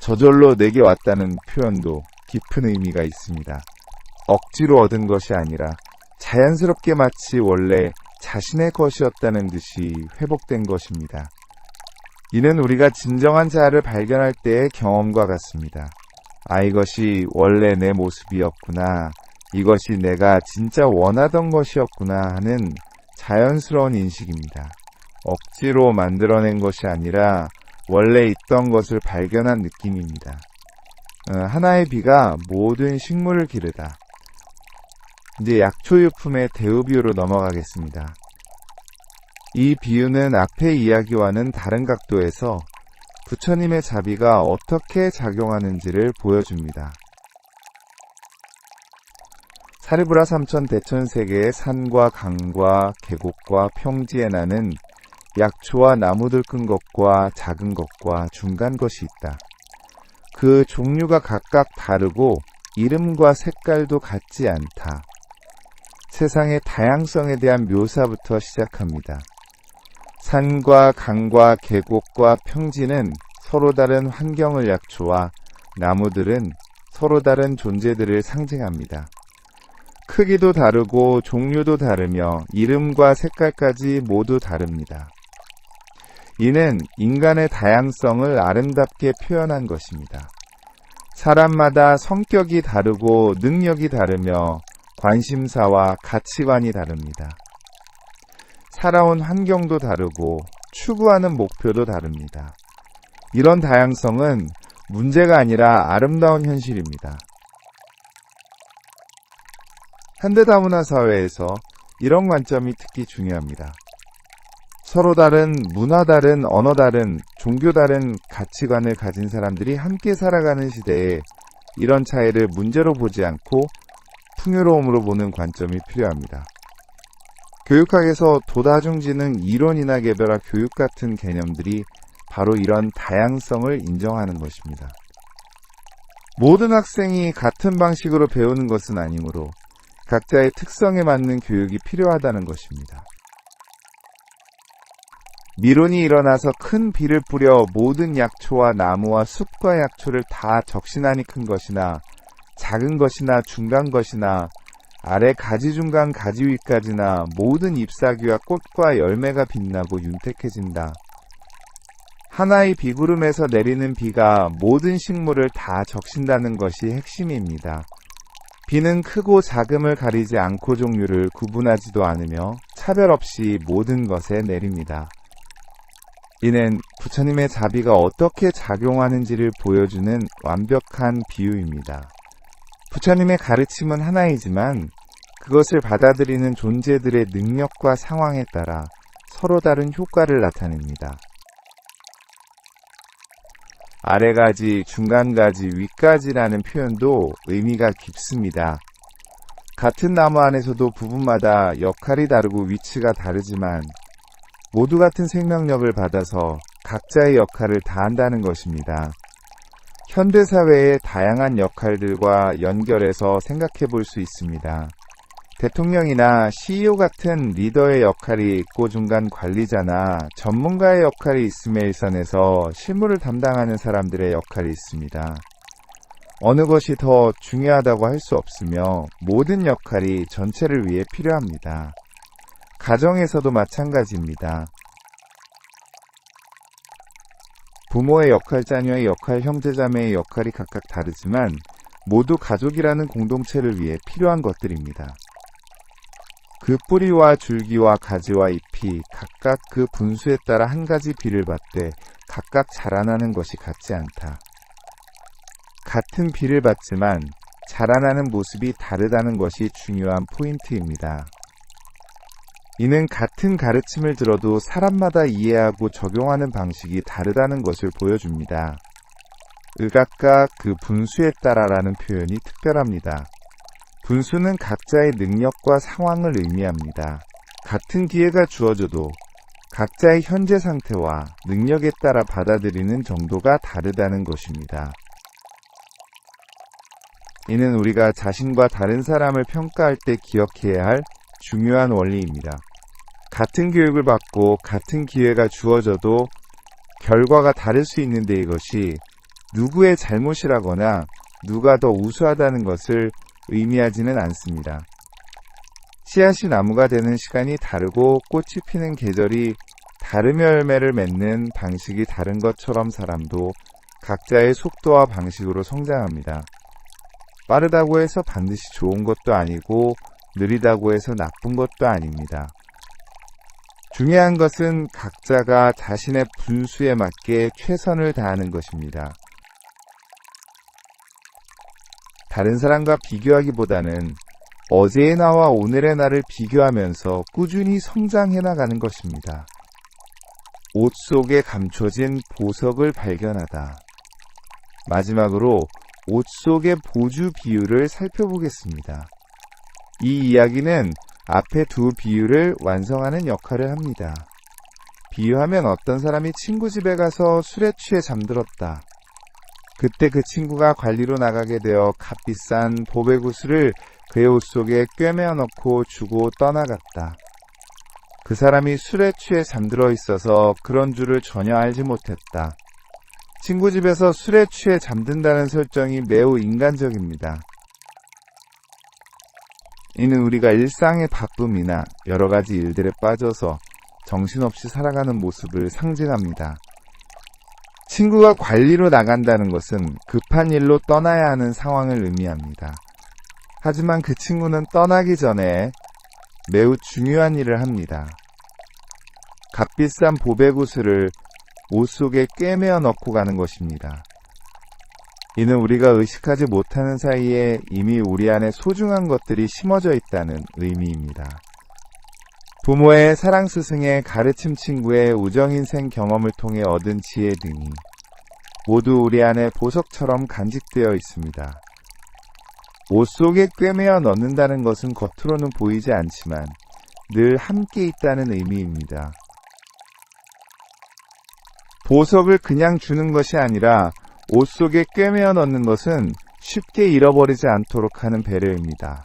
저절로 내게 왔다는 표현도 깊은 의미가 있습니다. 억지로 얻은 것이 아니라 자연스럽게 마치 원래 자신의 것이었다는 듯이 회복된 것입니다. 이는 우리가 진정한 자아를 발견할 때의 경험과 같습니다. 이것이 원래 내 모습이었구나. 이것이 내가 진짜 원하던 것이었구나 하는 자연스러운 인식입니다. 억지로 만들어낸 것이 아니라 원래 있던 것을 발견한 느낌입니다. 하나의 비가 모든 식물을 기르다. 이제 약초유품의 대우비유로 넘어가겠습니다. 이 비유는 앞의 이야기와는 다른 각도에서 부처님의 자비가 어떻게 작용하는지를 보여줍니다. 사리부라 삼천 대천세계의 산과 강과 계곡과 평지에 나는 약초와 나무들 큰 것과 작은 것과 중간 것이 있다. 그 종류가 각각 다르고 이름과 색깔도 같지 않다. 세상의 다양성에 대한 묘사부터 시작합니다. 산과 강과 계곡과 평지는 서로 다른 환경을 약초와 나무들은 서로 다른 존재들을 상징합니다. 크기도 다르고 종류도 다르며 이름과 색깔까지 모두 다릅니다. 이는 인간의 다양성을 아름답게 표현한 것입니다. 사람마다 성격이 다르고 능력이 다르며 관심사와 가치관이 다릅니다. 살아온 환경도 다르고 추구하는 목표도 다릅니다. 이런 다양성은 문제가 아니라 아름다운 현실입니다. 현대다문화 사회에서 이런 관점이 특히 중요합니다. 서로 다른 문화 다른 언어 다른 종교 다른 가치관을 가진 사람들이 함께 살아가는 시대에 이런 차이를 문제로 보지 않고 풍요로움으로 보는 관점이 필요합니다. 교육학에서 도다중지능 이론이나 개별화 교육 같은 개념들이 바로 이런 다양성을 인정하는 것입니다. 모든 학생이 같은 방식으로 배우는 것은 아니므로 각자의 특성에 맞는 교육이 필요하다는 것입니다. 미론이 일어나서 큰 비를 뿌려 모든 약초와 나무와 숲과 약초를 다 적신하니 큰 것이나 작은 것이나 중간 것이나 아래 가지 중간 가지 위까지나 모든 잎사귀와 꽃과 열매가 빛나고 윤택해진다. 하나의 비구름에서 내리는 비가 모든 식물을 다 적신다는 것이 핵심입니다. 비는 크고 작음을 가리지 않고 종류를 구분하지도 않으며 차별 없이 모든 것에 내립니다. 이는 부처님의 자비가 어떻게 작용하는지를 보여주는 완벽한 비유입니다. 부처님의 가르침은 하나이지만 그것을 받아들이는 존재들의 능력과 상황에 따라 서로 다른 효과를 나타냅니다. 아래가지, 중간가지, 윗가지라는 표현도 의미가 깊습니다. 같은 나무 안에서도 부분마다 역할이 다르고 위치가 다르지만 모두 같은 생명력을 받아서 각자의 역할을 다한다는 것입니다. 현대사회의 다양한 역할들과 연결해서 생각해 볼 수 있습니다. 대통령이나 CEO 같은 리더의 역할이 있고 중간 관리자나 전문가의 역할이 있음에 일선에서 실무를 담당하는 사람들의 역할이 있습니다. 어느 것이 더 중요하다고 할 수 없으며 모든 역할이 전체를 위해 필요합니다. 가정에서도 마찬가지입니다. 부모의 역할, 자녀의 역할, 형제자매의 역할이 각각 다르지만 모두 가족이라는 공동체를 위해 필요한 것들입니다. 그 뿌리와 줄기와 가지와 잎이 각각 그 분수에 따라 한 가지 비를 받되 각각 자라나는 것이 같지 않다. 같은 비를 받지만 자라나는 모습이 다르다는 것이 중요한 포인트입니다. 이는 같은 가르침을 들어도 사람마다 이해하고 적용하는 방식이 다르다는 것을 보여줍니다. 의각각 그 분수에 따라라는 표현이 특별합니다. 분수는 각자의 능력과 상황을 의미합니다. 같은 기회가 주어져도 각자의 현재 상태와 능력에 따라 받아들이는 정도가 다르다는 것입니다. 이는 우리가 자신과 다른 사람을 평가할 때 기억해야 할 중요한 원리입니다. 같은 교육을 받고 같은 기회가 주어져도 결과가 다를 수 있는데 이것이 누구의 잘못이라거나 누가 더 우수하다는 것을 의미하지는 않습니다. 씨앗이 나무가 되는 시간이 다르고 꽃이 피는 계절이 다르며 열매를 맺는 방식이 다른 것처럼 사람도 각자의 속도와 방식으로 성장합니다. 빠르다고 해서 반드시 좋은 것도 아니고 느리다고 해서 나쁜 것도 아닙니다. 중요한 것은 각자가 자신의 분수에 맞게 최선을 다하는 것입니다. 다른 사람과 비교하기보다는 어제의 나와 오늘의 나를 비교하면서 꾸준히 성장해 나가는 것입니다. 옷 속에 감춰진 보석을 발견하다. 마지막으로 옷 속의 보주 비유를 살펴보겠습니다. 이 이야기는 앞에 두 비유를 완성하는 역할을 합니다. 비유하면 어떤 사람이 친구 집에 가서 술에 취해 잠들었다. 그때 그 친구가 관리로 나가게 되어 값비싼 보배구슬을 그의 옷 속에 꿰매어 넣고 주고 떠나갔다. 그 사람이 술에 취해 잠들어 있어서 그런 줄을 전혀 알지 못했다. 친구 집에서 술에 취해 잠든다는 설정이 매우 인간적입니다. 이는 우리가 일상의 바쁨이나 여러 가지 일들에 빠져서 정신없이 살아가는 모습을 상징합니다. 친구가 관리로 나간다는 것은 급한 일로 떠나야 하는 상황을 의미합니다. 하지만 그 친구는 떠나기 전에 매우 중요한 일을 합니다. 값비싼 보배구슬을 옷 속에 꿰매어 넣고 가는 것입니다. 이는 우리가 의식하지 못하는 사이에 이미 우리 안에 소중한 것들이 심어져 있다는 의미입니다. 부모의 사랑 스승의 가르침 친구의 우정인생 경험을 통해 얻은 지혜 등이 모두 우리 안에 보석처럼 간직되어 있습니다. 옷 속에 꿰매어 넣는다는 것은 겉으로는 보이지 않지만 늘 함께 있다는 의미입니다. 보석을 그냥 주는 것이 아니라 옷 속에 꿰매어 넣는 것은 쉽게 잃어버리지 않도록 하는 배려입니다.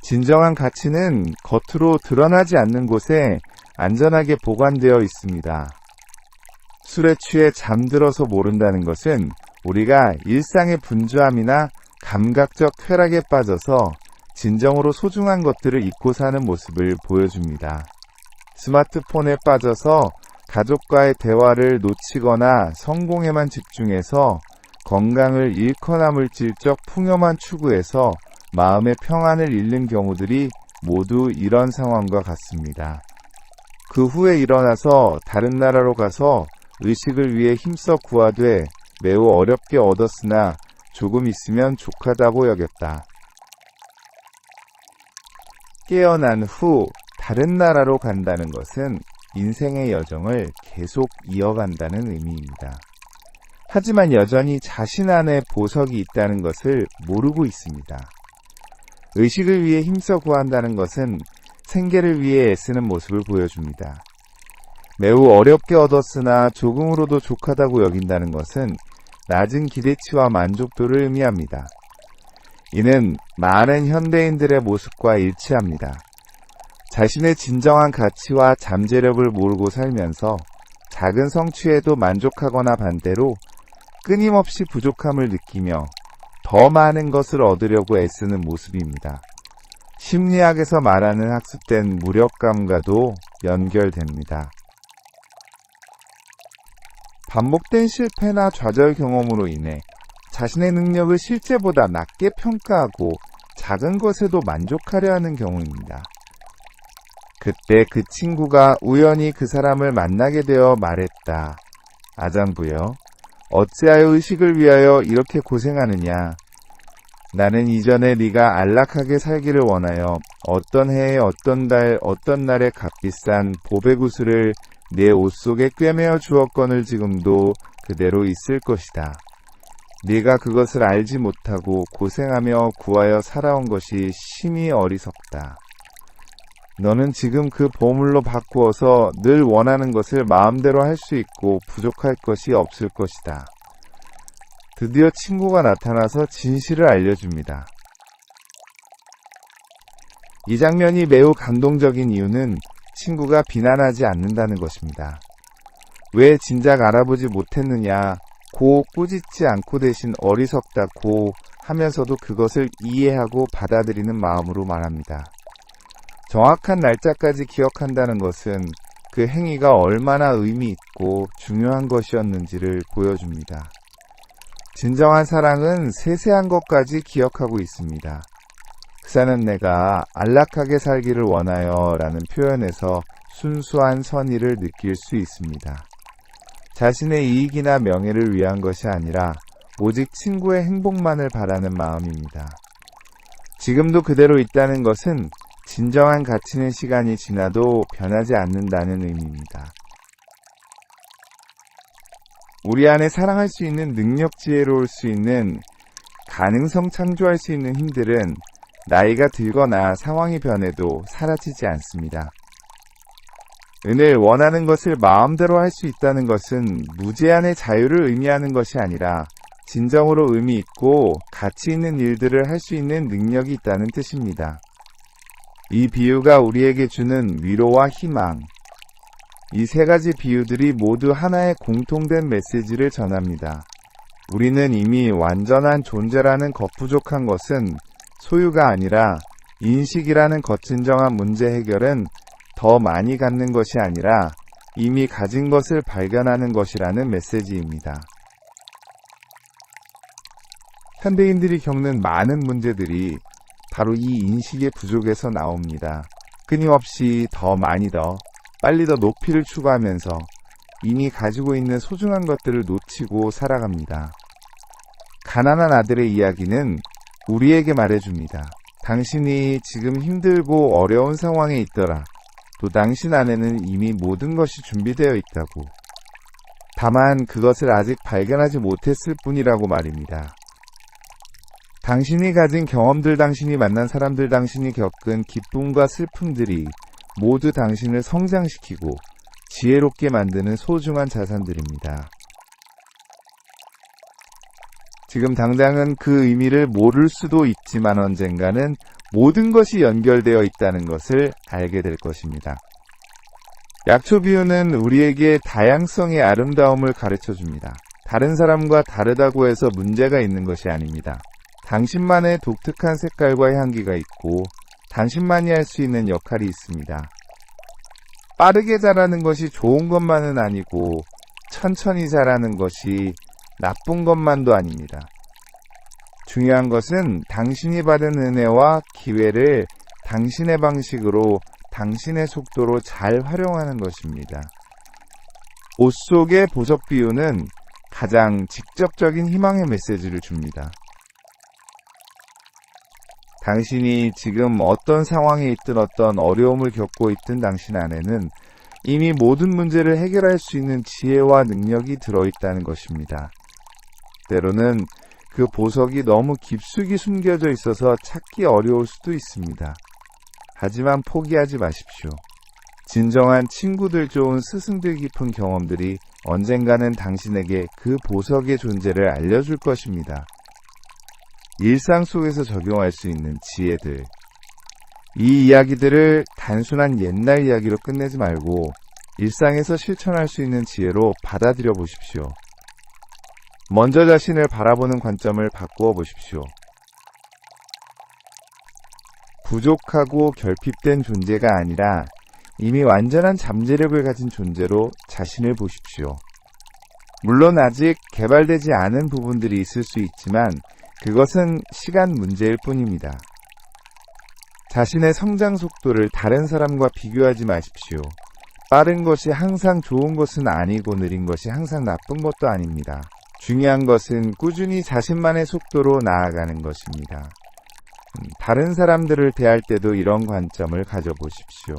진정한 가치는 겉으로 드러나지 않는 곳에 안전하게 보관되어 있습니다. 술에 취해 잠들어서 모른다는 것은 우리가 일상의 분주함이나 감각적 쾌락에 빠져서 진정으로 소중한 것들을 잊고 사는 모습을 보여줍니다. 스마트폰에 빠져서 가족과의 대화를 놓치거나 성공에만 집중해서 건강을 잃거나 물질적 풍요만 추구해서 마음의 평안을 잃는 경우들이 모두 이런 상황과 같습니다. 그 후에 일어나서 다른 나라로 가서 의식을 위해 힘써 구하되 매우 어렵게 얻었으나 조금 있으면 족하다고 여겼다. 깨어난 후 다른 나라로 간다는 것은 인생의 여정을 계속 이어간다는 의미입니다. 하지만 여전히 자신 안에 보석이 있다는 것을 모르고 있습니다. 의식을 위해 힘써 구한다는 것은 생계를 위해 애쓰는 모습을 보여줍니다. 매우 어렵게 얻었으나 조금으로도 족하다고 여긴다는 것은 낮은 기대치와 만족도를 의미합니다. 이는 많은 현대인들의 모습과 일치합니다. 자신의 진정한 가치와 잠재력을 모르고 살면서 작은 성취에도 만족하거나 반대로 끊임없이 부족함을 느끼며 더 많은 것을 얻으려고 애쓰는 모습입니다. 심리학에서 말하는 학습된 무력감과도 연결됩니다. 반복된 실패나 좌절 경험으로 인해 자신의 능력을 실제보다 낮게 평가하고 작은 것에도 만족하려 하는 경우입니다. 그때 그 친구가 우연히 그 사람을 만나게 되어 말했다. 아장부여, 어찌하여 의식을 위하여 이렇게 고생하느냐. 나는 이전에 네가 안락하게 살기를 원하여 어떤 해에 어떤 달 어떤 날에 값비싼 보배구슬을 내 옷 속에 꿰매어 주었거늘 지금도 그대로 있을 것이다. 네가 그것을 알지 못하고 고생하며 구하여 살아온 것이 심히 어리석다. 너는 지금 그 보물로 바꾸어서 늘 원하는 것을 마음대로 할 수 있고 부족할 것이 없을 것이다. 드디어 친구가 나타나서 진실을 알려줍니다. 이 장면이 매우 감동적인 이유는 친구가 비난하지 않는다는 것입니다. 왜 진작 알아보지 못했느냐 고 꾸짖지 않고 대신 어리석다고 하면서도 그것을 이해하고 받아들이는 마음으로 말합니다. 정확한 날짜까지 기억한다는 것은 그 행위가 얼마나 의미 있고 중요한 것이었는지를 보여줍니다. 진정한 사랑은 세세한 것까지 기억하고 있습니다. 그사는 내가 안락하게 살기를 원하여 라는 표현에서 순수한 선의를 느낄 수 있습니다. 자신의 이익이나 명예를 위한 것이 아니라 오직 친구의 행복만을 바라는 마음입니다. 지금도 그대로 있다는 것은 진정한 가치는 시간이 지나도 변하지 않는다는 의미입니다. 우리 안에 사랑할 수 있는 능력, 지혜로울 수 있는 가능성, 창조할 수 있는 힘들은 나이가 들거나 상황이 변해도 사라지지 않습니다. 은을 원하는 것을 마음대로 할 수 있다는 것은 무제한의 자유를 의미하는 것이 아니라 진정으로 의미 있고 가치 있는 일들을 할 수 있는 능력이 있다는 뜻입니다. 이 비유가 우리에게 주는 위로와 희망, 이 세 가지 비유들이 모두 하나의 공통된 메시지를 전합니다. 우리는 이미 완전한 존재라는 거푸족한 것은 소유가 아니라 인식이라는 거친정한 문제 해결은 더 많이 갖는 것이 아니라 이미 가진 것을 발견하는 것이라는 메시지입니다. 현대인들이 겪는 많은 문제들이 바로 이 인식의 부족에서 나옵니다. 끊임없이 더 많이 더 빨리 더 높이를 추구하면서 이미 가지고 있는 소중한 것들을 놓치고 살아갑니다. 가난한 아들의 이야기는 우리에게 말해줍니다. 당신이 지금 힘들고 어려운 상황에 있더라. 또 당신 안에는 이미 모든 것이 준비되어 있다고. 다만 그것을 아직 발견하지 못했을 뿐이라고 말입니다. 당신이 가진 경험들, 당신이 만난 사람들, 당신이 겪은 기쁨과 슬픔들이 모두 당신을 성장시키고 지혜롭게 만드는 소중한 자산들입니다. 지금 당장은 그 의미를 모를 수도 있지만 언젠가는 모든 것이 연결되어 있다는 것을 알게 될 것입니다. 약초 비유는 우리에게 다양성의 아름다움을 가르쳐줍니다. 다른 사람과 다르다고 해서 문제가 있는 것이 아닙니다. 당신만의 독특한 색깔과 향기가 있고 당신만이 할 수 있는 역할이 있습니다. 빠르게 자라는 것이 좋은 것만은 아니고 천천히 자라는 것이 나쁜 것만도 아닙니다. 중요한 것은 당신이 받은 은혜와 기회를 당신의 방식으로 당신의 속도로 잘 활용하는 것입니다. 옷 속의 보석 비유는 가장 직접적인 희망의 메시지를 줍니다. 당신이 지금 어떤 상황에 있든 어떤 어려움을 겪고 있든 당신 안에는 이미 모든 문제를 해결할 수 있는 지혜와 능력이 들어있다는 것입니다. 때로는 그 보석이 너무 깊숙이 숨겨져 있어서 찾기 어려울 수도 있습니다. 하지만 포기하지 마십시오. 진정한 친구들 좋은 스승들 깊은 경험들이 언젠가는 당신에게 그 보석의 존재를 알려줄 것입니다. 일상 속에서 적용할 수 있는 지혜들. 이 이야기들을 단순한 옛날 이야기로 끝내지 말고 일상에서 실천할 수 있는 지혜로 받아들여 보십시오. 먼저 자신을 바라보는 관점을 바꾸어 보십시오. 부족하고 결핍된 존재가 아니라 이미 완전한 잠재력을 가진 존재로 자신을 보십시오. 물론 아직 개발되지 않은 부분들이 있을 수 있지만 그것은 시간 문제일 뿐입니다. 자신의 성장 속도를 다른 사람과 비교하지 마십시오. 빠른 것이 항상 좋은 것은 아니고 느린 것이 항상 나쁜 것도 아닙니다. 중요한 것은 꾸준히 자신만의 속도로 나아가는 것입니다. 다른 사람들을 대할 때도 이런 관점을 가져보십시오.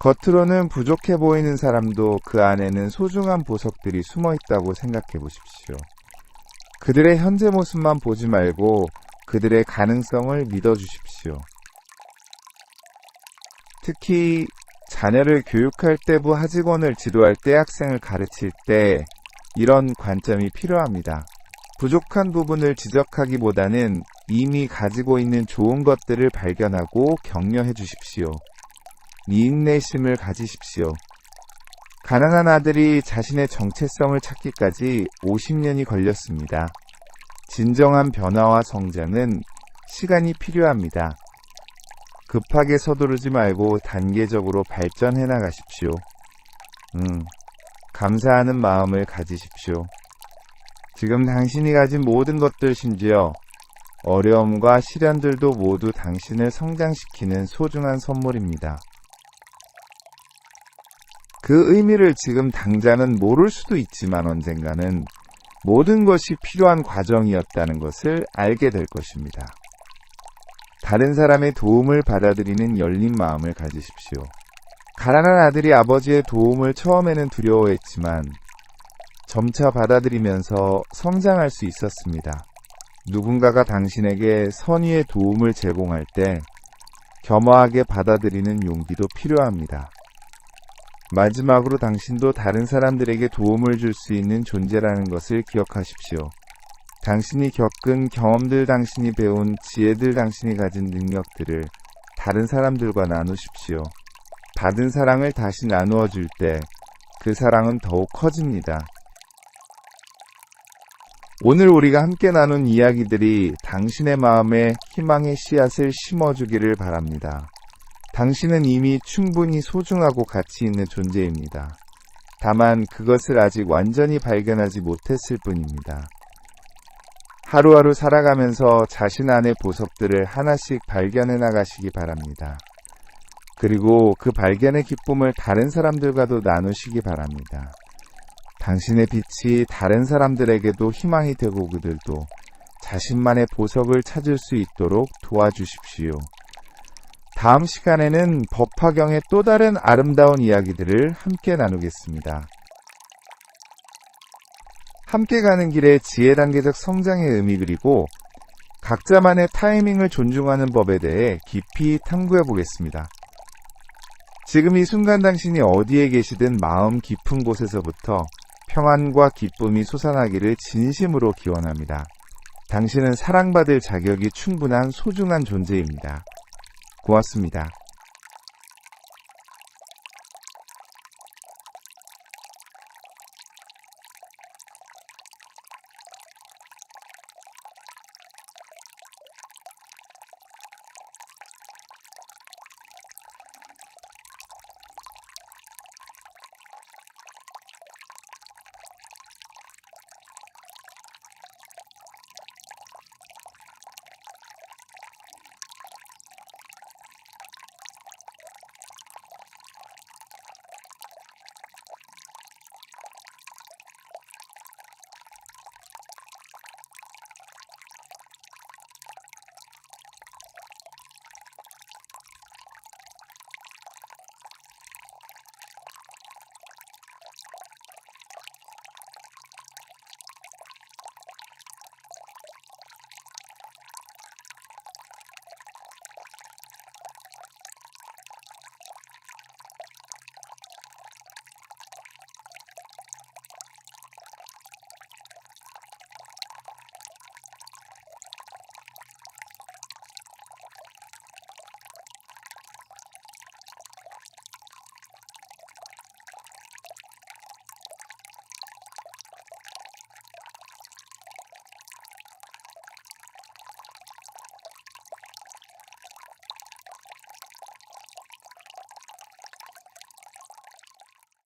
겉으로는 부족해 보이는 사람도 그 안에는 소중한 보석들이 숨어 있다고 생각해 보십시오. 그들의 현재 모습만 보지 말고 그들의 가능성을 믿어주십시오. 특히 자녀를 교육할 때부 하직원을 지도할 때 학생을 가르칠 때 이런 관점이 필요합니다. 부족한 부분을 지적하기보다는 이미 가지고 있는 좋은 것들을 발견하고 격려해 주십시오. 인내심을 가지십시오. 가난한 아들이 자신의 정체성을 찾기까지 50년이 걸렸습니다. 진정한 변화와 성장은 시간이 필요합니다. 급하게 서두르지 말고 단계적으로 발전해 나가십시오. 감사하는 마음을 가지십시오. 지금 당신이 가진 모든 것들, 심지어 어려움과 시련들도 모두 당신을 성장시키는 소중한 선물입니다. 그 의미를 지금 당장은 모를 수도 있지만 언젠가는 모든 것이 필요한 과정이었다는 것을 알게 될 것입니다. 다른 사람의 도움을 받아들이는 열린 마음을 가지십시오. 가난한 아들이 아버지의 도움을 처음에는 두려워했지만 점차 받아들이면서 성장할 수 있었습니다. 누군가가 당신에게 선의의 도움을 제공할 때 겸허하게 받아들이는 용기도 필요합니다. 마지막으로 당신도 다른 사람들에게 도움을 줄 수 있는 존재라는 것을 기억하십시오. 당신이 겪은 경험들, 당신이 배운 지혜들, 당신이 가진 능력들을 다른 사람들과 나누십시오. 받은 사랑을 다시 나누어 줄 때 그 사랑은 더욱 커집니다. 오늘 우리가 함께 나눈 이야기들이 당신의 마음에 희망의 씨앗을 심어주기를 바랍니다. 당신은 이미 충분히 소중하고 가치 있는 존재입니다. 다만 그것을 아직 완전히 발견하지 못했을 뿐입니다. 하루하루 살아가면서 자신 안의 보석들을 하나씩 발견해 나가시기 바랍니다. 그리고 그 발견의 기쁨을 다른 사람들과도 나누시기 바랍니다. 당신의 빛이 다른 사람들에게도 희망이 되고 그들도 자신만의 보석을 찾을 수 있도록 도와주십시오. 다음 시간에는 법화경의 또 다른 아름다운 이야기들을 함께 나누겠습니다. 함께 가는 길에 지혜 단계적 성장의 의미 그리고 각자만의 타이밍을 존중하는 법에 대해 깊이 탐구해 보겠습니다. 지금 이 순간 당신이 어디에 계시든 마음 깊은 곳에서부터 평안과 기쁨이 솟아나기를 진심으로 기원합니다. 당신은 사랑받을 자격이 충분한 소중한 존재입니다. 고맙습니다.